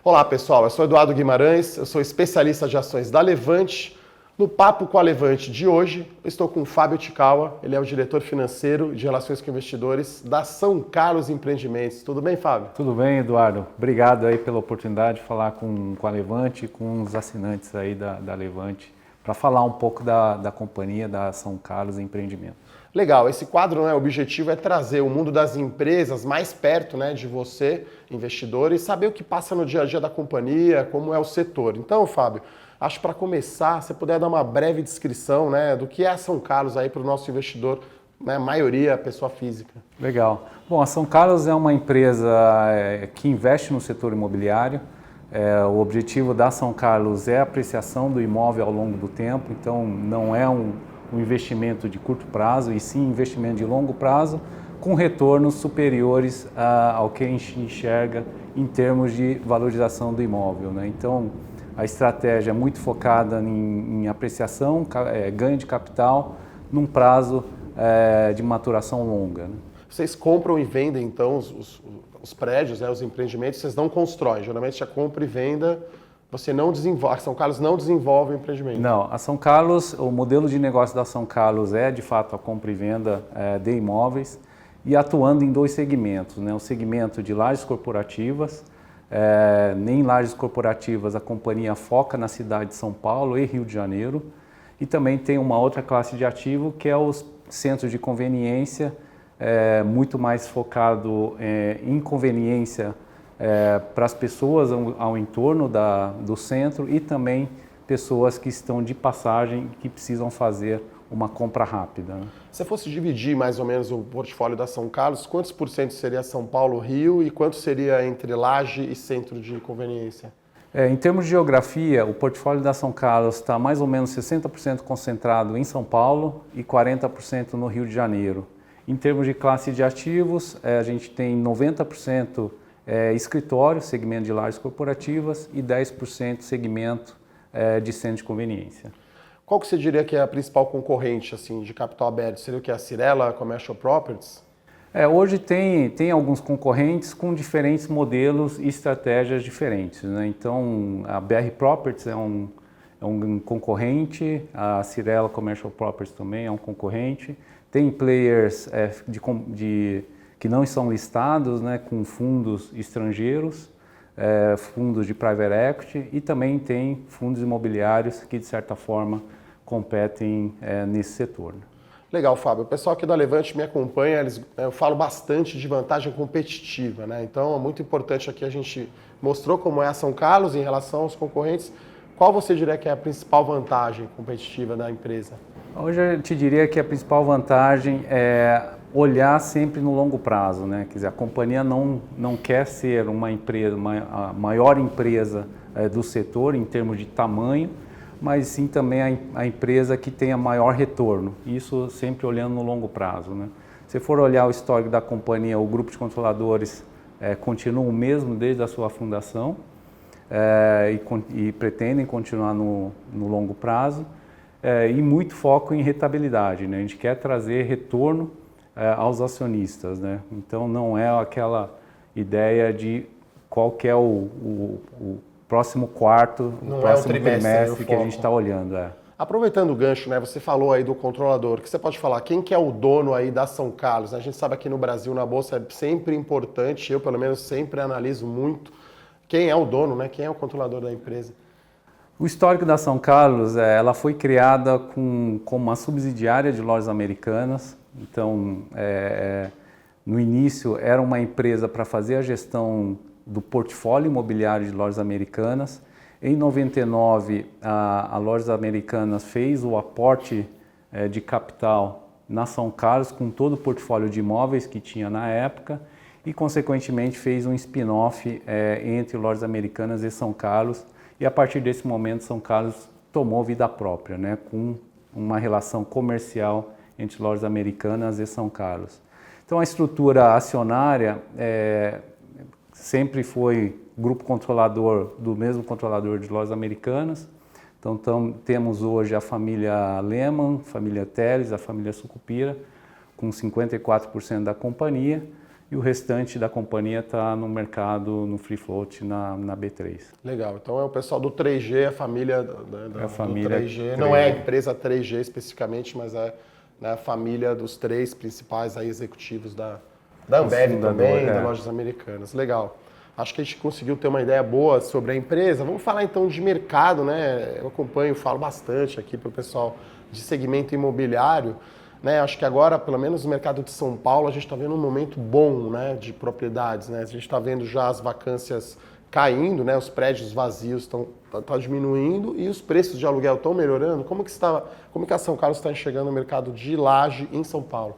Olá pessoal, eu sou Eduardo Guimarães, eu sou especialista de ações da Levante. No Papo com a Levante de hoje, eu estou com o Fábio Tikawa, ele é o diretor financeiro de Relações com Investidores da São Carlos Empreendimentos. Tudo bem, Fábio? Tudo bem, Eduardo. Obrigado aí pela oportunidade de falar com a Levante e com os assinantes aí da Levante, para falar um pouco da companhia da São Carlos Empreendimentos. Legal, esse quadro, o objetivo é trazer o mundo das empresas mais perto de você, investidor, e saber o que passa no dia a dia da companhia, como é o setor. Então, Fábio, acho que para começar, você puder dar uma breve descrição do que é a São Carlos aí para o nosso investidor, maioria pessoa física. Legal. Bom, a São Carlos é uma empresa que investe no setor imobiliário. O objetivo da São Carlos é a apreciação do imóvel ao longo do tempo, então não é um investimento de curto prazo, e sim investimento de longo prazo, com retornos superiores ao que a gente enxerga em termos de valorização do imóvel, né? Então, a estratégia é muito focada em apreciação, ganho de capital, num prazo de maturação longa, né? Vocês compram e vendem, então, os prédios, os empreendimentos, vocês não constroem. Geralmente, a compra e venda, você não desenvolve. A São Carlos não desenvolve o empreendimento. Não, a São Carlos, o modelo de negócio da São Carlos é, de fato, a compra e venda de imóveis, e atuando em dois segmentos, né? O segmento de lajes corporativas. Nem lajes corporativas a companhia foca na cidade de São Paulo e Rio de Janeiro, e também tem uma outra classe de ativo que é os centros de conveniência, muito mais focado em conveniência para as pessoas ao entorno do centro, e também pessoas que estão de passagem e que precisam fazer uma compra rápida, né? Se fosse dividir mais ou menos o portfólio da São Carlos, quantos por cento seria São Paulo, Rio, e quanto seria entre laje e centro de conveniência? Em termos de geografia, o portfólio da São Carlos está mais ou menos 60% concentrado em São Paulo e 40% no Rio de Janeiro. Em termos de classe de ativos, a gente tem 90% escritório, segmento de lajes corporativas, e 10% segmento de centro de conveniência. Qual que você diria que é a principal concorrente de capital aberto? Seria o que? A Cyrela Commercial Properties? Hoje tem alguns concorrentes com diferentes modelos e estratégias diferentes, né? Então, a BR Properties é um concorrente, a Cyrela Commercial Properties também é um concorrente. Tem players que não são listados, né, com fundos estrangeiros, fundos de private equity, e também tem fundos imobiliários que, de certa forma, competem nesse setor. Legal, Fábio. O pessoal aqui da Levante me acompanha, eu falo bastante de vantagem competitiva, né? Então é muito importante aqui, a gente mostrou como é a São Carlos em relação aos concorrentes. Qual você diria que é a principal vantagem competitiva da empresa? Hoje eu te diria que a principal vantagem é olhar sempre no longo prazo, né? Quer dizer, a companhia não quer ser uma empresa, a maior empresa do setor em termos de tamanho, mas sim também a empresa que tenha maior retorno. Isso sempre olhando no longo prazo, né? Se for olhar o histórico da companhia, o grupo de controladores continua o mesmo desde a sua fundação, e pretendem continuar no longo prazo, e muito foco em rentabilidade, né? A gente quer trazer retorno aos acionistas, né? Então não é aquela ideia de qual que é o próximo quarto, o próximo trimestre que a gente está olhando. Aproveitando o gancho, você falou aí do controlador, que você pode falar, quem que é o dono aí da São Carlos? A gente sabe aqui no Brasil, na Bolsa, é sempre importante, eu pelo menos sempre analiso muito quem é o dono, quem é o controlador da empresa. O histórico da São Carlos, ela foi criada como uma subsidiária de Lojas Americanas. Então, no início era uma empresa para fazer a gestão do portfólio imobiliário de Lojas Americanas. Em 99, a Lojas Americanas fez o aporte de capital na São Carlos com todo o portfólio de imóveis que tinha na época, e consequentemente fez um spin-off entre Lojas Americanas e São Carlos, e a partir desse momento São Carlos tomou vida própria, né, com uma relação comercial entre Lojas Americanas e São Carlos. Então a estrutura acionária sempre foi grupo controlador do mesmo controlador de Lojas Americanas. Então temos hoje a família Lehman, a família Teles, a família Sucupira, com 54% da companhia, e o restante da companhia está no mercado, no free float, na B3. Legal, então é o pessoal do 3G, a família, É a família do 3G, 3G. não é a empresa 3G especificamente, mas é, né, a família dos 3 principais aí executivos da Ambev também, das lojas americanas. Legal. Acho que a gente conseguiu ter uma ideia boa sobre a empresa. Vamos falar então de mercado, né? Eu acompanho, falo bastante aqui para o pessoal de segmento imobiliário. Né, acho que agora, pelo menos no mercado de São Paulo, a gente está vendo um momento bom, né, de propriedades. Né? A gente está vendo já as vacâncias caindo, né, os prédios vazios estão diminuindo e os preços de aluguel estão melhorando. Como que a São Carlos está enxergando o mercado de laje em São Paulo?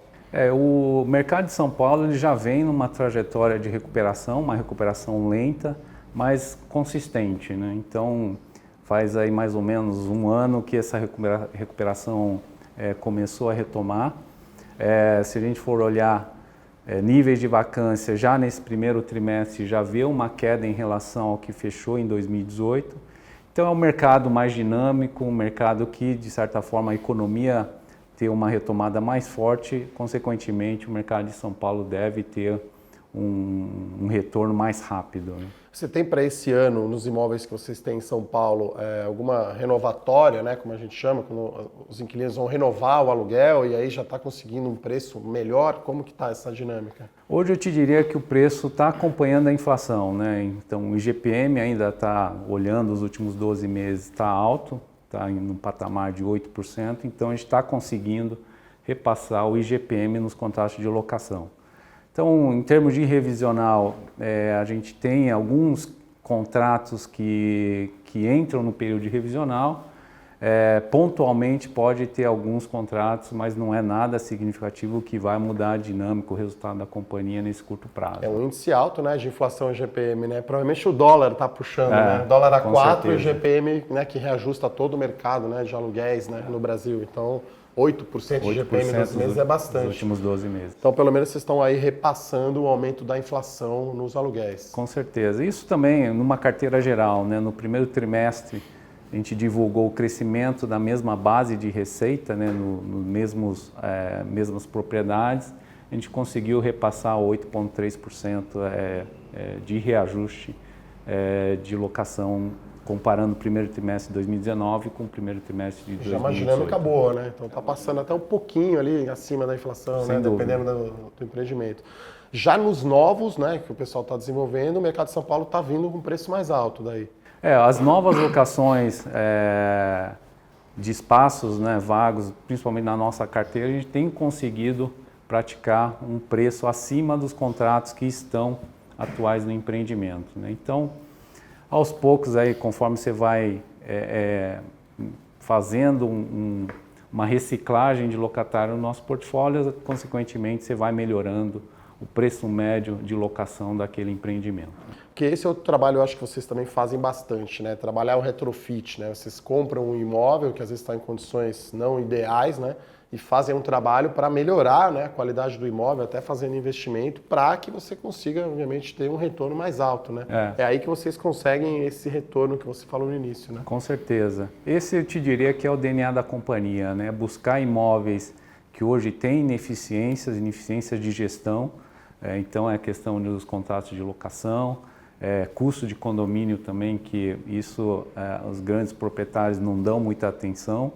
O mercado de São Paulo ele já vem numa trajetória de recuperação, uma recuperação lenta, mas consistente. Né? Então, faz aí mais ou menos um ano que essa recuperação começou a retomar. Se a gente for olhar níveis de vacância, já nesse primeiro trimestre já vê uma queda em relação ao que fechou em 2018. Então é um mercado mais dinâmico, um mercado que, de certa forma, a economia tem uma retomada mais forte, consequentemente o mercado de São Paulo deve ter um retorno mais rápido. Né? Você tem para esse ano, nos imóveis que vocês têm em São Paulo, alguma renovatória, né, como a gente chama, quando os inquilinos vão renovar o aluguel e aí já está conseguindo um preço melhor? Como que está essa dinâmica? Hoje eu te diria que o preço está acompanhando a inflação. Né? Então o IGPM ainda está, olhando os últimos 12 meses, está alto, está em um patamar de 8%, então a gente está conseguindo repassar o IGPM nos contratos de locação. Então, em termos de revisional, a gente tem alguns contratos que entram no período de revisional. Pontualmente pode ter alguns contratos, mas não é nada significativo que vai mudar a dinâmica, o resultado da companhia nesse curto prazo. É um índice alto, né, de inflação IGPM, né? Provavelmente o dólar está puxando, né? O dólar a 4 e o IGPM, né, que reajusta todo o mercado, né, de aluguéis, né, no Brasil. Então, 8% de IGPM em 12 meses é bastante. Nos últimos 12 meses. Então, pelo menos vocês estão aí repassando o aumento da inflação nos aluguéis. Com certeza. Isso também numa carteira geral, né? No primeiro trimestre, a gente divulgou o crescimento da mesma base de receita, né? Nos mesmas propriedades. A gente conseguiu repassar 8,3% de reajuste de locação, comparando o primeiro trimestre de 2019 com o primeiro trimestre de 2018. Já uma dinâmica boa, né? Então está passando até um pouquinho ali acima da inflação, né? Dependendo do empreendimento. Já nos novos, né, que o pessoal está desenvolvendo, o mercado de São Paulo está vindo com um preço mais alto daí. As novas locações de espaços, né, vagos, principalmente na nossa carteira, a gente tem conseguido praticar um preço acima dos contratos que estão atuais no empreendimento. Né? Então, aos poucos, aí, conforme você vai fazendo uma reciclagem de locatário no nosso portfólio, consequentemente você vai melhorando o preço médio de locação daquele empreendimento. Porque esse é outro trabalho, eu acho que vocês também fazem bastante, né? Trabalhar o retrofit, né? Vocês compram um imóvel que às vezes está em condições não ideais, né? E fazem um trabalho para melhorar, né, a qualidade do imóvel, até fazendo investimento, para que você consiga, obviamente, ter um retorno mais alto, né? É aí que vocês conseguem esse retorno que você falou no início, né? Com certeza. Esse eu te diria que é o DNA da companhia, né? Buscar imóveis que hoje têm ineficiências de gestão. Então é a questão dos contratos de locação, custo de condomínio também, que isso os grandes proprietários não dão muita atenção.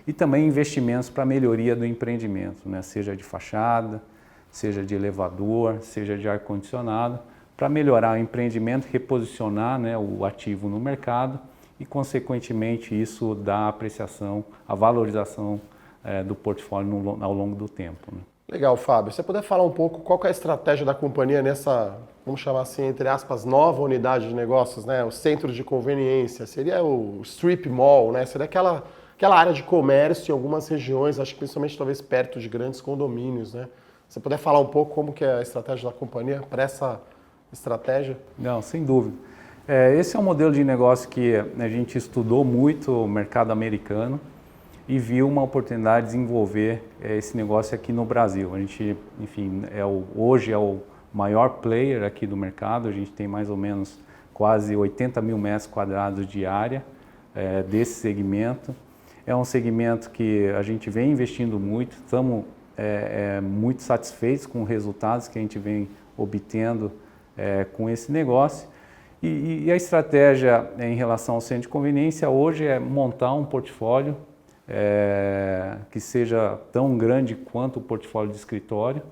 E também investimentos para melhoria do empreendimento, né? Seja de fachada, seja de elevador, seja de ar-condicionado, para melhorar o empreendimento, reposicionar, né, o ativo no mercado e, consequentemente, isso dá a apreciação, a valorização do portfólio ao longo do tempo. Né? Legal, Fábio. Se você puder falar um pouco qual que é a estratégia da companhia nessa, vamos chamar assim, entre aspas, nova unidade de negócios, né? O centro de conveniência, seria o strip mall, né? Seria aquela área de comércio em algumas regiões, acho que principalmente talvez perto de grandes condomínios, né? Se você puder falar um pouco como que é a estratégia da companhia para essa estratégia? Não, sem dúvida. Esse é um modelo de negócio que a gente estudou muito o mercado americano e viu uma oportunidade de desenvolver esse negócio aqui no Brasil. A gente, enfim, hoje é o maior player aqui do mercado, a gente tem mais ou menos quase 80 mil metros quadrados de área desse segmento. É um segmento que a gente vem investindo muito, estamos muito satisfeitos com os resultados que a gente vem obtendo com esse negócio. E a estratégia em relação ao centro de conveniência hoje é montar um portfólio que seja tão grande quanto o portfólio de escritório,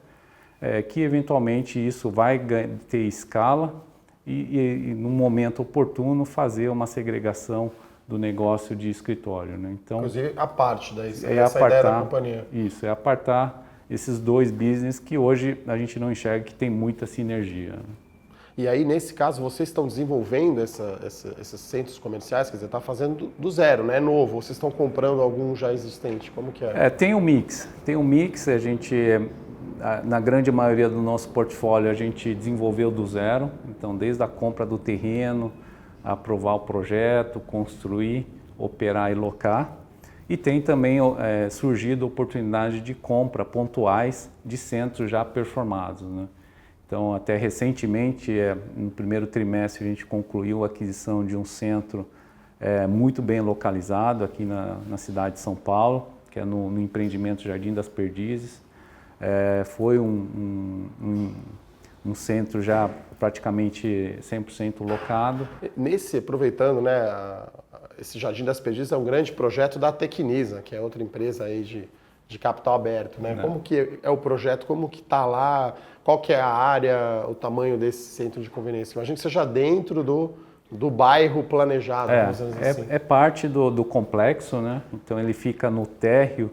que eventualmente isso vai ter escala e no momento oportuno fazer uma segregação do negócio de escritório, né? Então, inclusive a parte essa apartar, ideia da companhia. Isso, é apartar esses dois business que hoje a gente não enxerga que tem muita sinergia. E aí, nesse caso, vocês estão desenvolvendo esses centros comerciais, quer dizer, está fazendo do zero, né? É novo, vocês estão comprando algum já existente, como que é? Tem um mix, a gente, na grande maioria do nosso portfólio, a gente desenvolveu do zero, então desde a compra do terreno, aprovar o projeto, construir, operar e locar. E tem também surgido oportunidade de compra pontuais de centros já performados, né? Então, até recentemente, no primeiro trimestre, a gente concluiu a aquisição de um centro muito bem localizado aqui na cidade de São Paulo, que é no empreendimento Jardim das Perdizes. Foi um centro já praticamente 100% locado. Aproveitando, né, esse Jardim das Perdizes é um grande projeto da Tecnisa, que é outra empresa aí de capital aberto, né? Como que é o projeto, como que está lá, qual que é a área, o tamanho desse centro de conveniência? Imagina que seja dentro do bairro planejado, vamos dizer assim. É parte do complexo, né? Então ele fica no térreo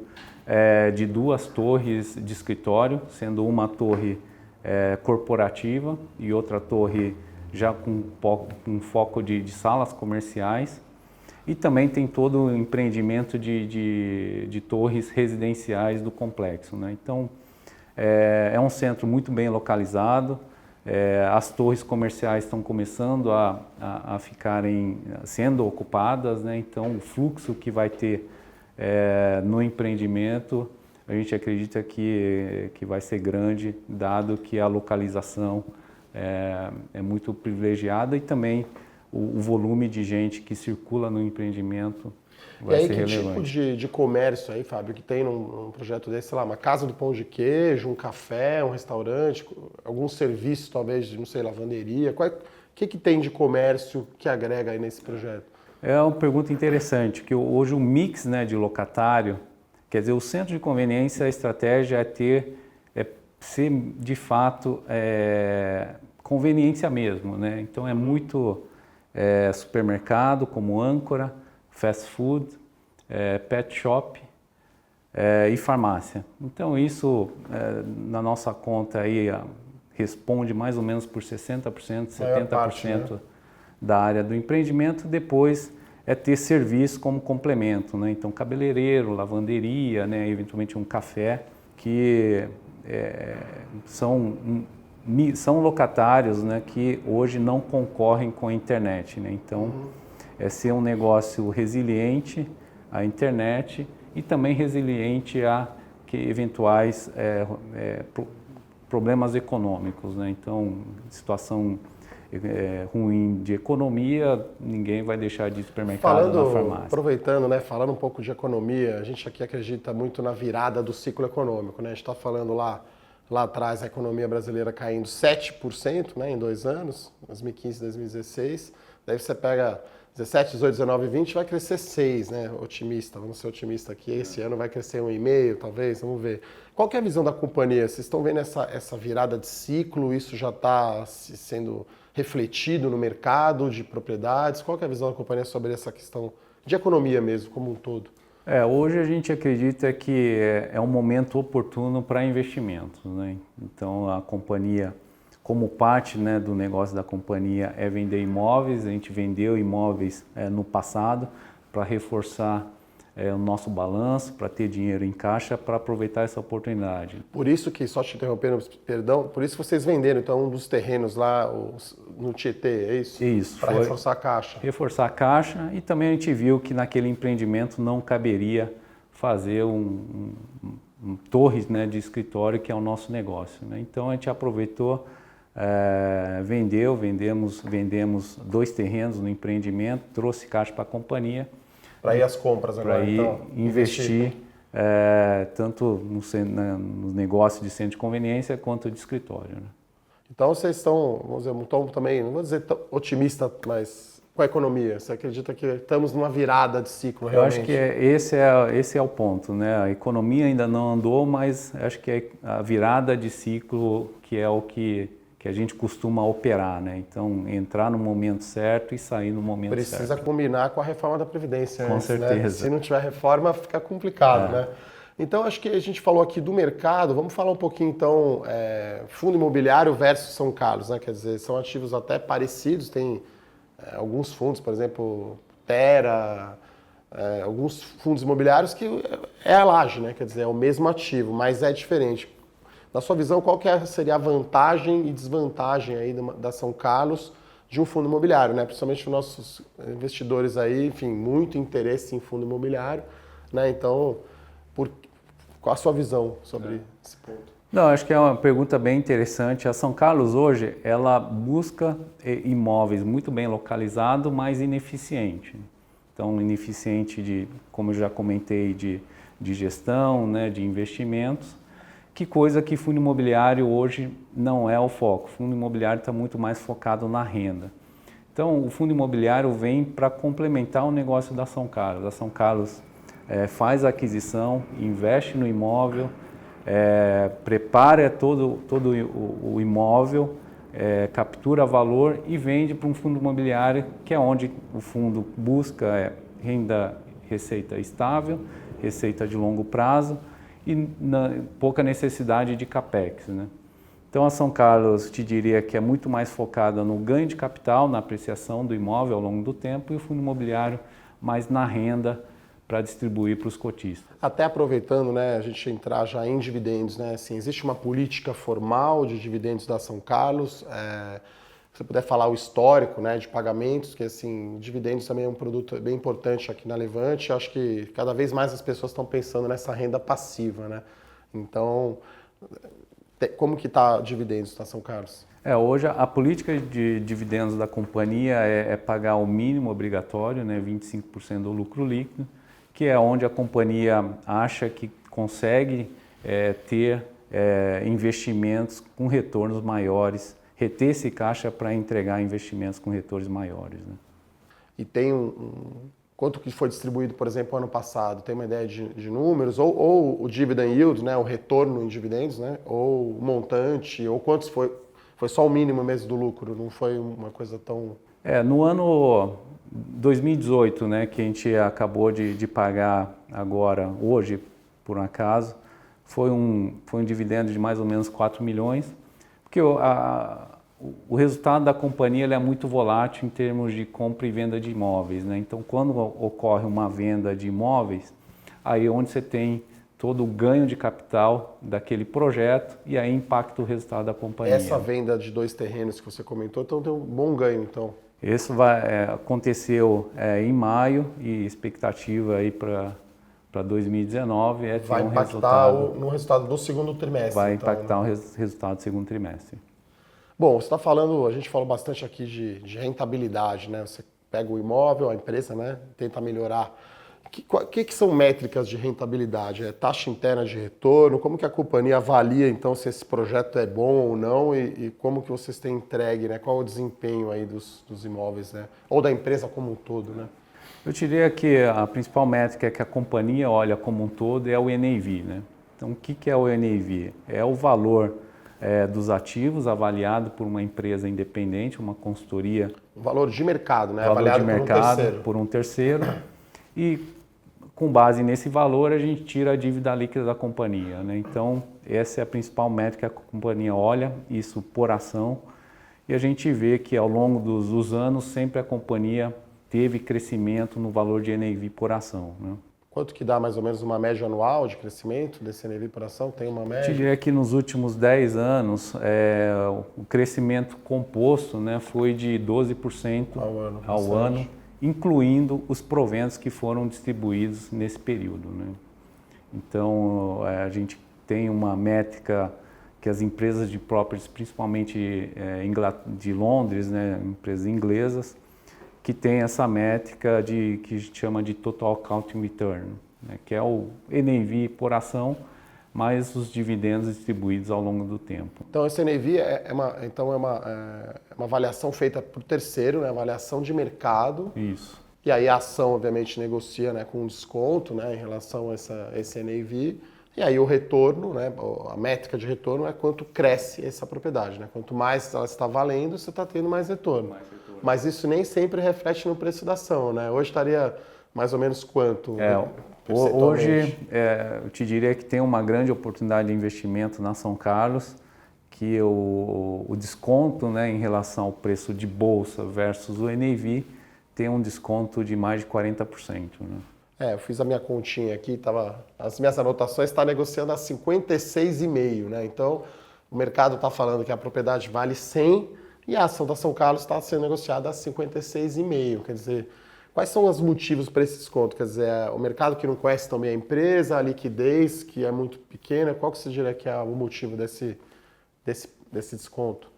de duas torres de escritório, sendo uma torre corporativa e outra torre já com foco de salas comerciais. E também tem todo o empreendimento de torres residenciais do complexo, né? Então, é um centro muito bem localizado, as torres comerciais estão começando a ficarem sendo ocupadas, né? Então, o fluxo que vai ter no empreendimento, a gente acredita que vai ser grande, dado que a localização é muito privilegiada e também o volume de gente que circula no empreendimento vai ser relevante. E aí, que tipo de comércio aí, Fábio, que tem num projeto desse, sei lá, uma casa do pão de queijo, um café, um restaurante, algum serviço talvez de, não sei, lavanderia? O que tem de comércio que agrega aí nesse projeto? É uma pergunta interessante, que hoje o mix, né, de locatário, quer dizer, o centro de conveniência, a estratégia é ser de fato conveniência mesmo, né? Então é muito supermercado como âncora, fast food, pet shop e farmácia. Então isso na nossa conta aí responde mais ou menos por 60%, 70% né? Da área do empreendimento. Depois ter serviço como complemento, né? Então cabeleireiro, lavanderia, né? Eventualmente um café, que são locatários, né, que hoje não concorrem com a internet, né? Então, é ser um negócio resiliente à internet e também resiliente a eventuais problemas econômicos, né? Então, situação ruim de economia, ninguém vai deixar de ir supermercado na farmácia. Aproveitando, né, falando um pouco de economia, a gente aqui acredita muito na virada do ciclo econômico, né? A gente está falando lá atrás, a economia brasileira caindo 7%, né, em 2 anos, 2015 e 2016. Daí você pega 17, 18, 19 e 20, vai crescer 6%, né, otimista, vamos ser otimistas aqui. Esse ano vai crescer 1,5%, talvez, vamos ver. Qual que é a visão da companhia? Vocês estão vendo essa virada de ciclo? Isso já está sendo refletido no mercado de propriedades? Qual que é a visão da companhia sobre essa questão de economia mesmo, como um todo? Hoje a gente acredita que é um momento oportuno para investimentos, né? Então a companhia, como parte, né, do negócio da companhia é vender imóveis, a gente vendeu imóveis no passado para reforçar o nosso balanço, para ter dinheiro em caixa, para aproveitar essa oportunidade. Por isso que, só te interrompendo, perdão, por isso vocês venderam então um dos terrenos lá no Tietê, é isso? Isso. Para reforçar a caixa. Reforçar a caixa, e também a gente viu que naquele empreendimento não caberia fazer torres, né, de escritório, que é o nosso negócio, né? Então a gente aproveitou, vendemos 2 terrenos no empreendimento, trouxe caixa para a companhia. Para ir às compras agora, para ir investir tanto no negócio de centro de conveniência quanto de escritório, né? Então vocês estão, vamos dizer, estão também, não vou dizer tão otimista, mas com a economia. Você acredita que estamos numa virada de ciclo Eu realmente? acho que esse é o ponto, né? A economia ainda não andou, mas acho que é a virada de ciclo que é o que a gente costuma operar, né? Então, entrar no momento certo e sair no momento certo. Precisa combinar com a reforma da Previdência Com antes, né? certeza. Se não tiver reforma, fica complicado, né? Então, acho que a gente falou aqui do mercado, vamos falar um pouquinho, então, fundo imobiliário versus São Carlos, né? Quer dizer, são ativos até parecidos, tem alguns fundos, por exemplo, Terra, alguns fundos imobiliários que é a laje, né? Quer dizer, é o mesmo ativo, mas é diferente. Na sua visão, qual seria a vantagem e desvantagem aí da São Carlos de um fundo imobiliário, né? Principalmente os nossos investidores aí, enfim, muito interesse em fundo imobiliário, né? Então, qual a sua visão sobre esse ponto? Não, acho que é uma pergunta bem interessante. A São Carlos hoje, ela busca imóveis muito bem localizados, mas ineficiente. Então, ineficiente como eu já comentei, de gestão, né, de investimentos. Que coisa que fundo imobiliário hoje não é o foco. O fundo imobiliário está muito mais focado na renda. Então, o fundo imobiliário vem para complementar o negócio da São Carlos. A São Carlos faz a aquisição, investe no imóvel, prepara todo o imóvel, captura valor e vende para um fundo imobiliário, que é onde o fundo busca receita estável, receita de longo prazo, e pouca necessidade de capex, né? Então a São Carlos te diria que é muito mais focada no ganho de capital, na apreciação do imóvel ao longo do tempo, e o fundo imobiliário mais na renda para distribuir para os cotistas. Até aproveitando, né, a gente entrar já em dividendos, né? Assim, existe uma política formal de dividendos da São Carlos. Se você puder falar o histórico, né, de pagamentos, que assim, dividendos também é um produto bem importante aqui na Levante. Acho que cada vez mais as pessoas estão pensando nessa renda passiva, né? Então, como que está dividendos na São Carlos? Hoje a política de dividendos da companhia é pagar o mínimo obrigatório, né, 25% do lucro líquido, que é onde a companhia acha que consegue ter investimentos com retornos maiores, reter esse caixa para entregar investimentos com retornos maiores, né? E tem quanto que foi distribuído, por exemplo, ano passado? Tem uma ideia de números? Ou o dividend yield, né, o retorno em dividendos, né? Ou o montante? Ou quantos foi? Foi só o mínimo mesmo do lucro? Não foi uma coisa tão... No ano 2018, né, que a gente acabou de pagar agora, hoje, por um acaso, foi um dividendo de mais ou menos 4 milhões, porque o resultado da companhia ele é muito volátil em termos de compra e venda de imóveis, né? Então, quando ocorre uma venda de imóveis, aí é onde você tem todo o ganho de capital daquele projeto e aí impacta o resultado da companhia. Essa venda de 2 terrenos que você comentou, então tem um bom ganho, então. Isso aconteceu em maio e expectativa aí para 2019 é ter vai um impactar resultado. no resultado do segundo trimestre. Vai então, impactar né? o resultado do segundo trimestre. Bom, você está falando, a gente falou bastante aqui de rentabilidade, né? Você pega o imóvel, a empresa, né? Tenta melhorar. O que são métricas de rentabilidade? É taxa interna de retorno? Como que a companhia avalia, então, se esse projeto é bom ou não e como que vocês têm entregue, né? Qual o desempenho aí dos imóveis, né? Ou da empresa como um todo, né? Eu diria que a principal métrica que a companhia olha como um todo é o NAV, né? Então, o que é o NAV? É o valor dos ativos avaliado por uma empresa independente, uma consultoria. O valor de mercado, né? Valor Avaliado de mercado por um terceiro. E com base nesse valor, a gente tira a dívida líquida da companhia, né? Então, essa é a principal métrica que a companhia olha, isso por ação. E a gente vê que ao longo dos anos, sempre a companhia teve crescimento no valor de NAV por ação, né? Quanto que dá mais ou menos uma média anual de crescimento desse NAV por ação? Tem uma média? Eu diria que nos últimos 10 anos, o crescimento composto, né, foi de 12% ao ano, incluindo os proventos que foram distribuídos nesse período, né? Então, a gente tem uma métrica que as empresas de properties, principalmente de Londres, né, empresas inglesas, que tem essa métrica que chama de Total Accounting Return, né, que é o NAV por ação, mais os dividendos distribuídos ao longo do tempo. Então, esse NAV é uma avaliação feita por terceiro, né? Avaliação de mercado. Isso. E aí a ação, obviamente, negocia, né, com desconto, né, em relação a esse NAV. E aí o retorno, né, a métrica de retorno é quanto cresce essa propriedade. Né? Quanto mais ela está valendo, você está tendo mais retorno. Mas isso nem sempre reflete no preço da ação. Né? Hoje estaria mais ou menos quanto? Hoje, eu te diria que tem uma grande oportunidade de investimento na São Carlos, que o desconto, né, em relação ao preço de bolsa versus o NAV tem um desconto de mais de 40%. Né? Eu fiz a minha continha aqui, as minhas anotações estão negociando a 56,5, né? Então, o mercado está falando que a propriedade vale 100 e a ação da São Carlos está sendo negociada a 56,5. Quer dizer, quais são os motivos para esse desconto? Quer dizer, o mercado que não conhece também a empresa, a liquidez que é muito pequena, qual que você diria que é o motivo desse desconto?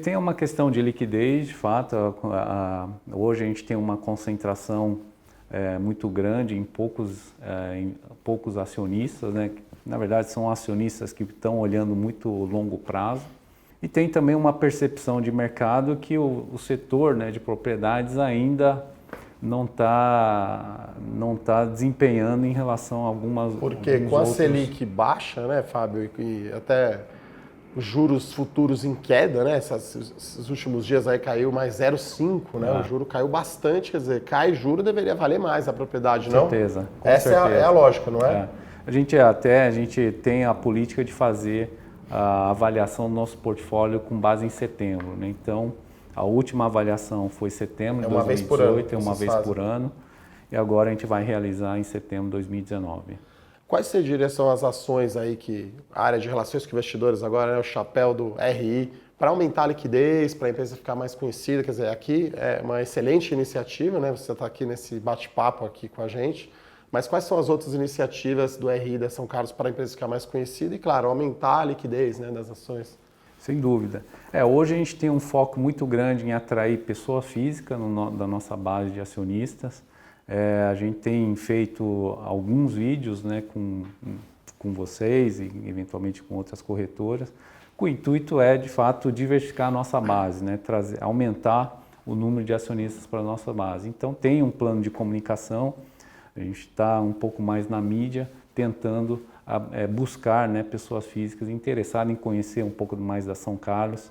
Tem uma questão de liquidez, de fato. Hoje a gente tem uma concentração muito grande em poucos acionistas, né? Na verdade são acionistas que estão olhando muito longo prazo. E tem também uma percepção de mercado que o setor, né, de propriedades ainda não está desempenhando em relação a algumas... Porque com a Selic baixa, né, Fábio, e até os juros futuros em queda, né, esses últimos dias aí caiu mais 0,5, né, o juro caiu bastante, quer dizer, cai juro deveria valer mais a propriedade, não? Com certeza. Essa é a lógica, não é? A gente tem a política de fazer a avaliação do nosso portfólio com base em setembro, né? Então, a última avaliação foi setembro de 2018, é uma vez por ano, e agora a gente vai realizar em setembro de 2019. Quais você diria são as ações aí que a área de relações com investidores agora é o chapéu do RI para aumentar a liquidez, para a empresa ficar mais conhecida? Quer dizer, aqui é uma excelente iniciativa, né? Você está aqui nesse bate-papo aqui com a gente. Mas quais são as outras iniciativas do RI da São Carlos para a empresa ficar mais conhecida e, claro, aumentar a liquidez, né, das ações? Sem dúvida. Hoje a gente tem um foco muito grande em atrair pessoa física da nossa base de acionistas. A gente tem feito alguns vídeos, né, com vocês e eventualmente com outras corretoras. O intuito é, de fato, diversificar a nossa base, né, aumentar o número de acionistas para a nossa base. Então tem um plano de comunicação. A gente está um pouco mais na mídia, tentando buscar, né, pessoas físicas interessadas em conhecer um pouco mais da São Carlos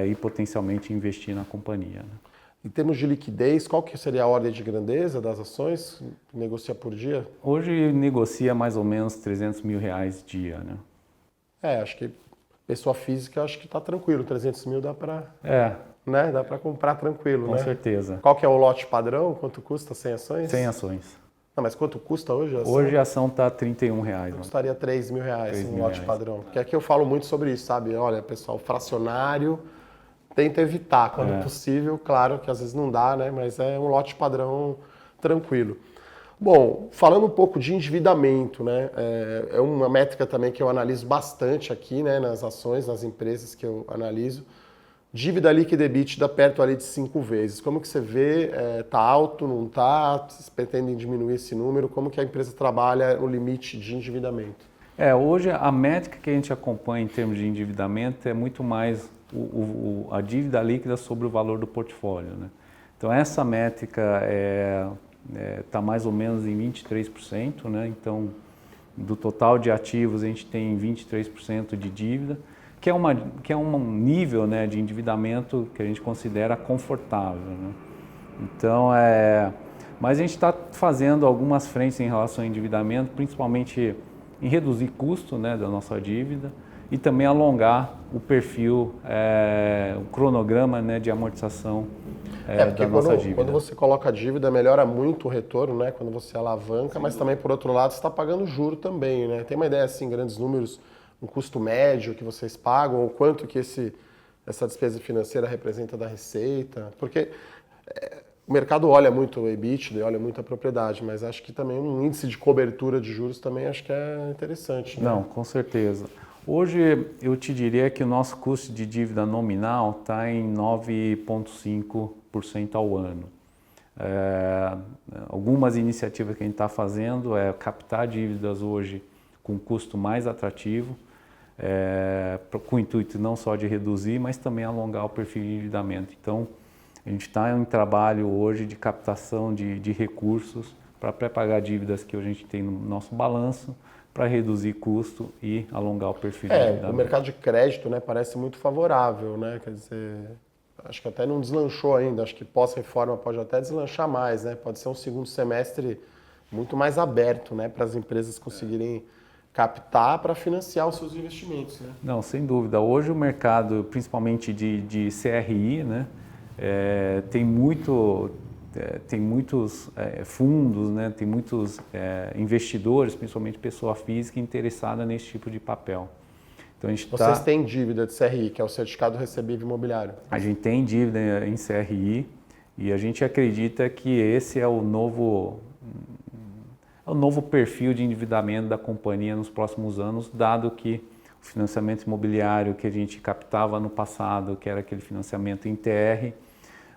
e potencialmente investir na companhia. Né? Em termos de liquidez, qual que seria a ordem de grandeza das ações que negocia por dia? Hoje negocia mais ou menos R$300 mil dia. Né? Acho que pessoa física acho que está tranquilo, 300 mil dá para... Né? Dá para comprar tranquilo, Com né? certeza. Qual que é o lote padrão? Quanto custa 100 ações? 100 ações. Não, mas quanto custa hoje a ação? Hoje a ação está R$31. Custaria R$3 mil um lote padrão. Porque aqui eu falo muito sobre isso, sabe? Olha, pessoal, fracionário, tenta evitar quando possível. Claro que às vezes não dá, né? Mas é um lote padrão tranquilo. Bom, falando um pouco de endividamento, né? É uma métrica também que eu analiso bastante aqui, né? Nas ações, nas empresas que eu analiso. Dívida líquida EBITDA perto ali de 5 vezes. Como que você vê? Está alto, não está? Vocês pretendem diminuir esse número? Como que a empresa trabalha no limite de endividamento? Hoje a métrica que a gente acompanha em termos de endividamento é muito mais a dívida líquida sobre o valor do portfólio. Né? Então essa métrica está mais ou menos em 23%. Né? Então do total de ativos a gente tem 23% de dívida. Que é um nível, né, de endividamento que a gente considera confortável. Né? Então, mas a gente está fazendo algumas frentes em relação ao endividamento, principalmente em reduzir custo, né, da nossa dívida e também alongar o perfil, o cronograma, né, de amortização da nossa dívida. Quando você coloca a dívida, melhora muito o retorno, né, quando você alavanca, mas também, por outro lado, você está pagando juro também. Né? Tem uma ideia, assim, grandes números, um custo médio que vocês pagam, ou quanto que essa despesa financeira representa da receita? Porque o mercado olha muito o EBITDA, olha muito a propriedade, mas acho que também um índice de cobertura de juros também acho que é interessante. Né? Não, com certeza. Hoje eu te diria que o nosso custo de dívida nominal está em 9,5% ao ano. Algumas iniciativas que a gente está fazendo é captar dívidas hoje com custo mais atrativo, com o intuito não só de reduzir, mas também alongar o perfil de endividamento. Então, a gente está em trabalho hoje de captação de recursos para pré-pagar dívidas que a gente tem no nosso balanço, para reduzir custo e alongar o perfil de endividamento. O mercado de crédito, né, parece muito favorável, né? Quer dizer, acho que até não deslanchou ainda, acho que pós-reforma pode até deslanchar mais, né? Pode ser um segundo semestre muito mais aberto, né, para as empresas conseguirem captar para financiar os seus investimentos, né? Não, sem dúvida. Hoje o mercado, principalmente de CRI, né, tem muitos fundos, né, tem muitos investidores, principalmente pessoa física, interessada nesse tipo de papel. Então, Vocês têm dívida de CRI, que é o Certificado Recebível Imobiliário? A gente tem dívida em CRI e a gente acredita que esse é o novo perfil de endividamento da companhia nos próximos anos, dado que o financiamento imobiliário que a gente captava no passado, que era aquele financiamento em TR,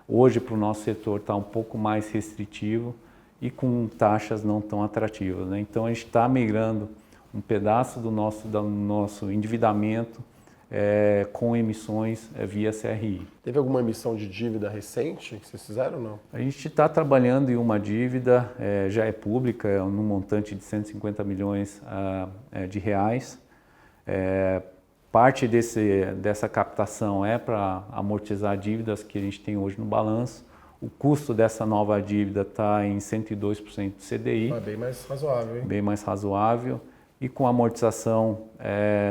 hoje para o nosso setor está um pouco mais restritivo e com taxas não tão atrativas, né? Então a gente está migrando um pedaço do nosso endividamento com emissões via CRI. Teve alguma emissão de dívida recente que vocês fizeram ou não? A gente está trabalhando em uma dívida, já é pública, num montante de 150 milhões de reais. Parte dessa captação é para amortizar dívidas que a gente tem hoje no balanço. O custo dessa nova dívida está em 102% do CDI. É bem mais razoável, hein? Bem mais razoável. E com amortização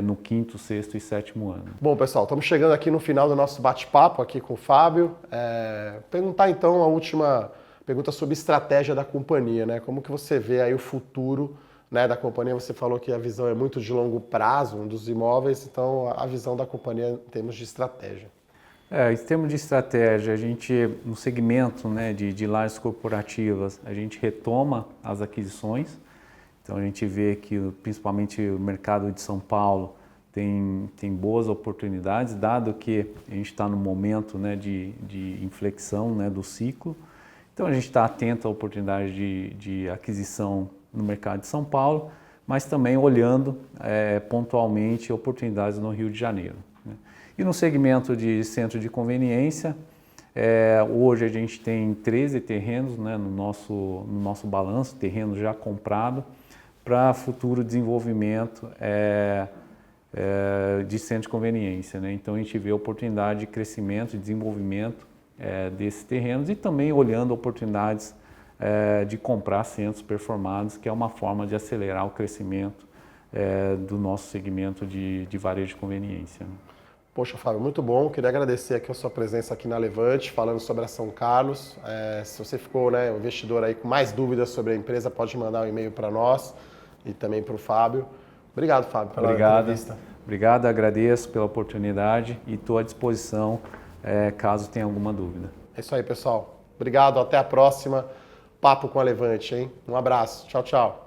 no quinto, sexto e sétimo ano. Bom, pessoal, estamos chegando aqui no final do nosso bate-papo aqui com o Fábio. Perguntar então a última pergunta sobre estratégia da companhia, né? Como que você vê aí o futuro, né, da companhia? Você falou que a visão é muito de longo prazo, um dos imóveis, então a visão da companhia em termos de estratégia. Em termos de estratégia, a gente, no segmento, né, de lajes corporativas, a gente retoma as aquisições. Então a gente vê que principalmente o mercado de São Paulo tem boas oportunidades, dado que a gente está no momento, né, de inflexão, né, do ciclo. Então a gente está atento à oportunidade de aquisição no mercado de São Paulo, mas também olhando pontualmente oportunidades no Rio de Janeiro, né? E no segmento de centro de conveniência, hoje a gente tem 13 terrenos, né, no nosso balanço, terreno já comprado, para futuro desenvolvimento de centro de conveniência, né? Então a gente vê a oportunidade de crescimento e desenvolvimento desses terrenos e também olhando oportunidades de comprar centros performados, que é uma forma de acelerar o crescimento do nosso segmento de varejo de conveniência, né? Poxa, Fábio, muito bom. Queria agradecer aqui a sua presença aqui na Levante, falando sobre a São Carlos. Se você ficou, né, um investidor aí com mais dúvidas sobre a empresa, pode mandar um e-mail para nós e também para o Fábio. Obrigado, Fábio, pela entrevista. Obrigado, agradeço pela oportunidade e estou à disposição caso tenha alguma dúvida. É isso aí, pessoal. Obrigado, até a próxima. Papo com a Levante, hein? Um abraço. Tchau, tchau.